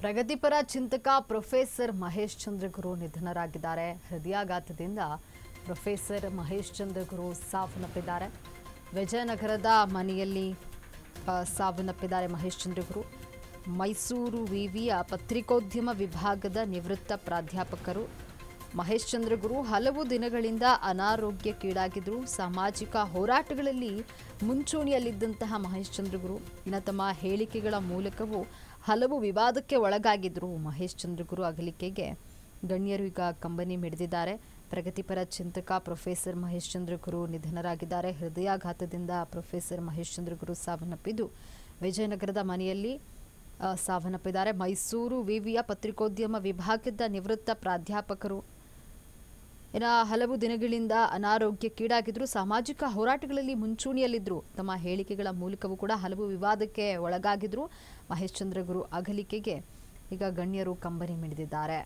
ಪ್ರಗತಿಪರ ಚಿಂತಕ ಪ್ರೊಫೆಸರ್ ಮಹೇಶ್ ಚಂದ್ರ ಗುರು ನಿಧನರಾಗಿದ್ದಾರೆ. ಹೃದಯಾಘಾತದಿಂದ ಪ್ರೊಫೆಸರ್ ಮಹೇಶ್ ಚಂದ್ರ ಗುರು ಸಾವನ್ನಪ್ಪಿದ್ದಾರೆ. ವಿಜಯನಗರದ ಮನೆಯಲ್ಲಿ ಸಾವನ್ನಪ್ಪಿದ್ದಾರೆ ಮಹೇಶ್ ಚಂದ್ರ ಗುರು. ಮೈಸೂರು ವಿವಿಯ ಪತ್ರಿಕೋದ್ಯಮ ವಿಭಾಗದ ನಿವೃತ್ತ ಪ್ರಾಧ್ಯಾಪಕರು ಮಹೇಶ್ ಚಂದ್ರ ಗುರು ಹಲವು ದಿನಗಳಿಂದ ಅನಾರೋಗ್ಯಕ್ಕೀಡಾಗಿದ್ದರು. ಸಾಮಾಜಿಕ ಹೋರಾಟಗಳಲ್ಲಿ ಮುಂಚೂಣಿಯಲ್ಲಿದ್ದಂತಹ ಮಹೇಶ್ ಚಂದ್ರ ಗುರು ತಮ್ಮ ಹೇಳಿಕೆಗಳ ಮೂಲಕವೂ ಹಲವು ವಿವಾದಕ್ಕೆ ಒಳಗಾಗಿದ್ದರು. ಮಹೇಶ್ ಚಂದ್ರ ಗುರು ಅಗಲಿಕೆಗೆ ಗಣ್ಯರು ಈಗ ಕಂಬನಿ ಮಿಡಿದಿದ್ದಾರೆ. ಪ್ರಗತಿಪರ ಚಿಂತಕ ಪ್ರೊಫೆಸರ್ ಮಹೇಶ್ ಚಂದ್ರ ಗುರು ನಿಧನರಾಗಿದ್ದಾರೆ. ಹೃದಯಾಘಾತದಿಂದ ಪ್ರೊಫೆಸರ್ ಮಹೇಶ್ ಚಂದ್ರ ಗುರು ಸಾವನ್ನಪ್ಪಿದ್ದು ವಿಜಯನಗರದ ಮನೆಯಲ್ಲಿ ಸಾವನ್ನಪ್ಪಿದ್ದಾರೆ. ಮೈಸೂರು ವಿವಿಯ ಪತ್ರಿಕೋದ್ಯಮ ವಿಭಾಗದ ನಿವೃತ್ತ ಪ್ರಾಧ್ಯಾಪಕರು ಹಲವು ದಿನಗಳಿಂದ ಅನಾರೋಗ್ಯಕ್ಕೀಡಾಗಿದ್ದರು. ಸಾಮಾಜಿಕ ಹೋರಾಟಗಳಲ್ಲಿ ಮುಂಚೂಣಿಯಲ್ಲಿದ್ದರು. ತಮ್ಮ ಹೇಳಿಕೆಗಳ ಮೂಲಕವೂ ಕೂಡ ಹಲವು ವಿವಾದಕ್ಕೆ ಒಳಗಾಗಿದ್ದರು. ಮಹೇಶ್ ಚಂದ್ರ ಗುರು ಅಗಲಿಕೆಗೆ ಈಗ ಗಣ್ಯರು ಕಂಬನಿ ಮಿಡಿದಿದ್ದಾರೆ.